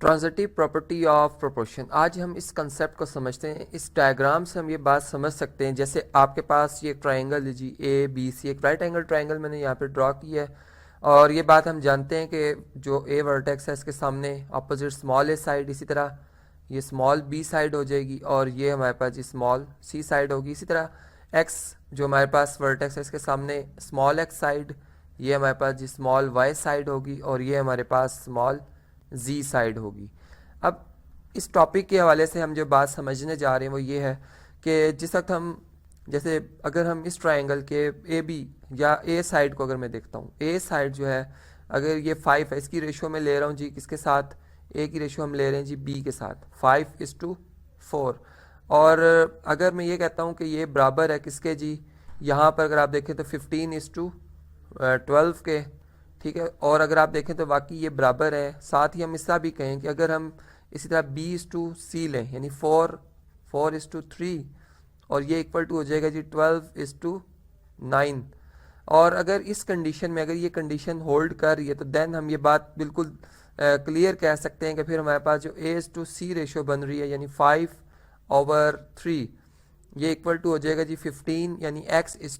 Transitive property of proportion. आज हम इस कंसेप्ट को समझते हैं। इस डायग्राम से हम ये बात समझ सकते हैं, जैसे आपके पास ये ट्रायंगल है जी ए बी सी, एक राइट एंगल ट्रायंगल मैंने यहाँ पे ड्रॉ किया है। और ये बात हम जानते हैं कि जो ए वर्टेक्स है इसके सामने अपोजिट स्मॉल ए साइड, इसी तरह ये स्मॉल बी साइड हो जाएगी और ये हमारे पास जी स्मॉल सी साइड होगी। इसी तरह एक्स जो हमारे पास वर्टेक्स है इसके सामने स्मॉल एक्स साइड, ये हमारे पास जी स्मॉल वाई साइड होगी और ये हमारे पास स्मॉल जी साइड होगी। अब इस टॉपिक के हवाले से हम जो बात समझने जा रहे हैं वो ये है कि जिस वक्त हम जैसे अगर हम इस ट्रायंगल के ए बी या ए साइड को अगर मैं देखता हूँ, ए साइड जो है अगर ये 5 है, इसकी रेशो में ले रहा हूँ जी किसके साथ, ए की रेशो हम ले रहे हैं जी बी के साथ 5:4। और अगर मैं ये कहता हूँ कि ये बराबर है किसके जी, यहाँ पर अगर आप देखें तो 15:12 के, ठीक है। और अगर आप देखें तो वाकई ये बराबर है। साथ ही हम इसका भी कहें कि अगर हम इसी तरह B:C लें, यानी 4:3, और ये इक्वल टू हो जाएगा जी 12:9। और अगर इस कंडीशन में अगर ये कंडीशन होल्ड कर रही है तो देन हम ये बात बिल्कुल क्लियर कह सकते हैं कि फिर हमारे पास जो A:C रेशो बन रही है यानी 5/3, ये इक्वल टू हो जाएगा जी 15, यानी x:z,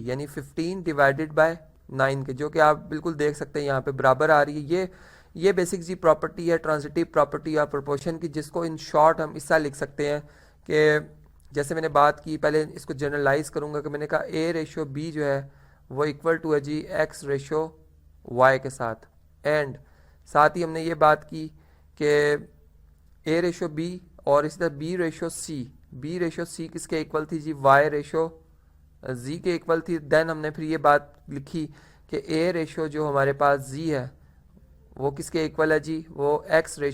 यानी 15 डिवाइडेड बाय 9 के, जो कि आप बिल्कुल देख सकते हैं यहाँ पे बराबर आ रही है। ये बेसिक जी प्रॉपर्टी है ट्रांजिटिव प्रॉपर्टी या प्रोपोर्शन की, जिसको इन शॉर्ट हम इससे लिख सकते हैं कि जैसे मैंने बात की, पहले इसको जनरलाइज करूंगा कि मैंने कहा A:B जो है वो इक्वल टू है जी x:y के साथ। एंड साथ ही हमने ये बात की कि A:B और इसी तरह B:C किसके इक्वल थी जी, Y:Z के इक्वल थी। देन हमने फिर ये बात लिखी कि A जो हमारे पास Z है वो किसके इक्वल है जी, वो A:C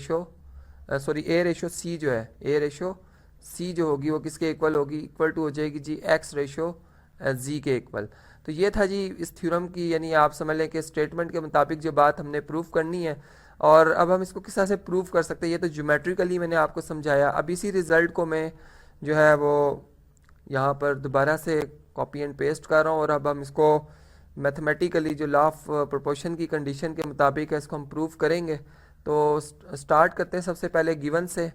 जो है, A:C जो होगी वो किसके इक्वल होगी, इक्वल टू हो जाएगी जी x:Z के इक्वल। तो ये था जी इस थ्योरम की, यानी आप समझ लें कि स्टेटमेंट के मुताबिक जो बात हमने प्रूव करनी है। और अब हम इसको किस तरह से प्रूव कर सकते हैं, ये तो ज्योमेट्रिकली मैंने आपको समझाया। अब इसी रिजल्ट को मैं जो है वो यहाँ पर दोबारा से कॉपी एंड पेस्ट कर रहा हूँ और अब हम इसको मैथमेटिकली जो लॉ ऑफ प्रोपोर्शन की कंडीशन के मुताबिक है इसको हम प्रूव करेंगे। तो स्टार्ट करते हैं सबसे पहले गिवन से।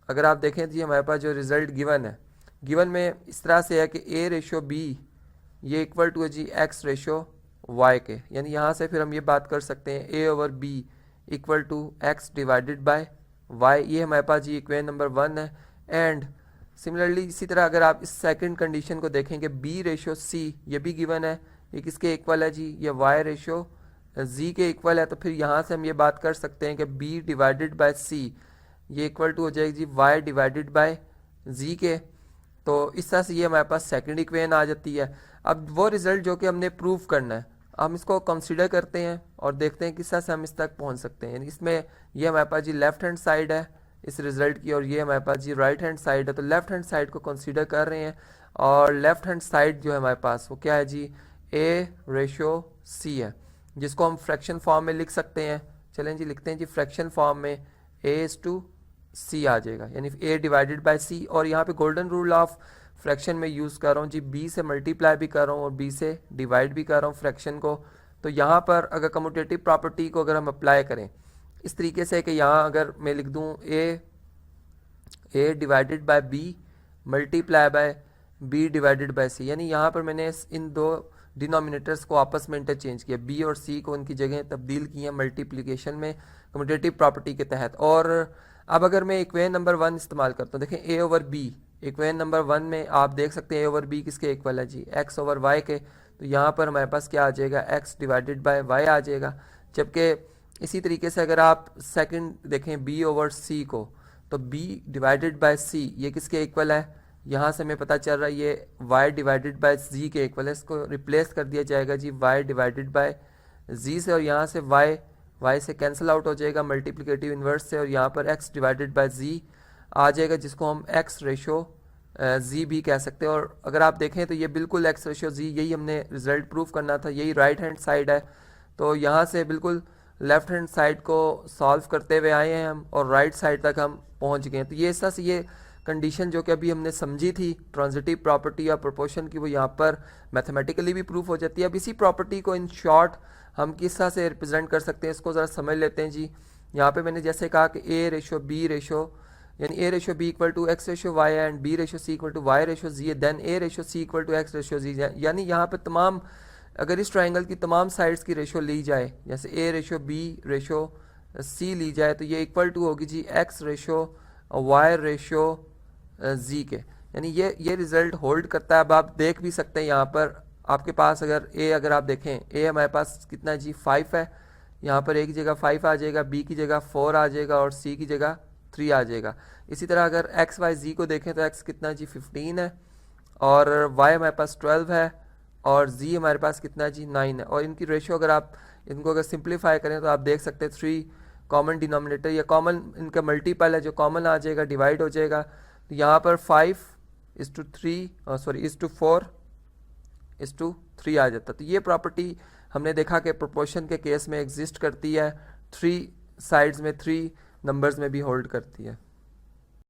अगर आप देखें जी हमारे पास जो रिजल्ट गिवन है, गिवन में इस तरह से है कि A:B ये इक्वल टू है जी x:y के, यानी यहाँ से फिर हम ये बात कर सकते हैं A/B equal to x divided by y। ये हमारे पास जी इक्वेशन नंबर 1 है। एंड सिमिलरली इसी तरह अगर आप इस सेकंड कंडीशन को देखेंगे B:C, ये भी गिवन है, ये किसके इक्वल है जी, ये Y:Z के इक्वल है। तो फिर यहाँ से हम ये बात कर सकते हैं कि B डिवाइडेड बाय C ये इक्वल टू हो जाएगी जी Y डिवाइडेड बाय Z के। तो इस तरह से ये हमारे पास सेकंड इक्वेशन आ जाती है। अब वो रिजल्ट जो कि हमने प्रूव करना है, हम इसको कंसीडर करते हैं और देखते हैं किस तरह से हम इस तक पहुंच सकते हैं। इसमें ये हमारे पास जी लेफ्ट हैंड साइड है इस रिजल्ट की और ये हमारे पास जी राइट हैंड साइड है। तो लेफ्ट हैंड साइड को कंसीडर कर रहे हैं और लेफ्ट हैंड साइड जो है हमारे पास वो क्या है जी, A:C है, जिसको हम फ्रैक्शन फॉर्म में लिख सकते हैं। चलें जी लिखते हैं जी फ्रैक्शन फॉर्म में A:C आ जाएगा, यानी A डिवाइडेड बाय C। और यहाँ पे गोल्डन रूल ऑफ फ्रैक्शन में यूज़ कर रहा हूँ जी, B से मल्टीप्लाई भी कर रहा हूँ और B से डिवाइड भी कर रहा हूँ फ्रैक्शन को। तो यहाँ पर अगर कम्यूटेटिव प्रॉपर्टी को अगर हम अप्लाई करें इस तरीके से कि यहाँ अगर मैं लिख दूँ A divided by B multiply by B divided by C, यानी यहाँ पर मैंने इन दो डिनोमिनेटर्स को आपस में इंटरचेंज किया, B और C को उनकी जगह तब्दील किया मल्टीप्लिकेशन में कम्यूटेटिव प्रॉपर्टी के तहत। और अब अगर मैं इक्वेशन नंबर 1 इस्तेमाल करता हूँ, देखें A/B इक्वेशन नंबर 1 में आप देख सकते हैं A/B किसके इक्वल है जी, x/y के। तो यहाँ पर हमारे पास क्या आ जाएगा, x डिवाइडेड बाय y आ जाएगा। जबकि इसी तरीके से अगर आप सेकंड देखें B/C को, तो B डिवाइडेड बाय C ये किसके इक्वल है, यहाँ से हमें पता चल रहा है ये y डिवाइडेड बाय z के इक्वल है। इसको रिप्लेस कर दिया जाएगा जी y डिवाइडेड बाय z से, और यहाँ से y से कैंसिल आउट हो जाएगा मल्टीप्लिकेटिव इन्वर्स से, और यहाँ पर x डिवाइडेड बाय z आ जाएगा, जिसको हम x:z भी कह सकते हैं। और अगर आप देखें तो ये बिल्कुल x:z, यही हमने रिजल्ट प्रूव करना था, यही राइट हैंड साइड है। तो यहाँ से बिल्कुल लेफ्ट हैंड साइड को सॉल्व करते हुए आए हैं हम और राइट साइड तक हम पहुँच गए। तो ये इस तरह से ये कंडीशन जो कि अभी हमने समझी थी ट्रांजिटिव प्रॉपर्टी या प्रोपोर्शन की, वो यहाँ पर मैथमेटिकली भी प्रूफ हो जाती है। अब इसी प्रॉपर्टी को इन शॉर्ट हम किस तरह से रिप्रेजेंट कर सकते हैं इसको ज़रा समझ लेते हैं जी। यहाँ पे मैंने जैसे कहा कि ए रेशो बी रेशो, यानी A ratio B equal to X ratio Y and B ratio C equal to Y ratio Z, then A ratio C equal to X ratio Z. यानी यहाँ पे तमाम, अगर इस ट्राइंगल की तमाम साइड्स की रेशो ली जाए, जैसे ए रेशो बी रेशो सी ली जाए, तो ये इक्वल टू होगी जी एक्स रेशो वाई रेशो जी के। यानी ये रिजल्ट होल्ड करता है। अब आप देख भी सकते हैं यहाँ पर आपके पास अगर आप देखें ए हमारे पास कितना है जी 5 है, यहाँ पर ए की जगह 5 आ जाएगा, बी की जगह 4 आ जाएगा और सी की जगह 3 आ जाएगा। इसी तरह अगर एक्स वाई जी को देखें तो एक्स कितना जी 15 है और वाई हमारे पास 12 है और जी हमारे पास कितना जी 9 है। और इनकी रेशियो अगर आप इनको अगर सिंप्लीफाई करें तो आप देख सकते हैं 3 कॉमन डिनोमिनेटर या कॉमन इनका मल्टीपल है जो कॉमन आ जाएगा, डिवाइड हो जाएगा। तो यहाँ पर 5:4:3 आ जाता। तो ये प्रॉपर्टी हमने देखा कि प्रोपोर्शन के केस में एग्जिस्ट करती है, 3 साइड्स में 3 नंबर्स में भी होल्ड करती है।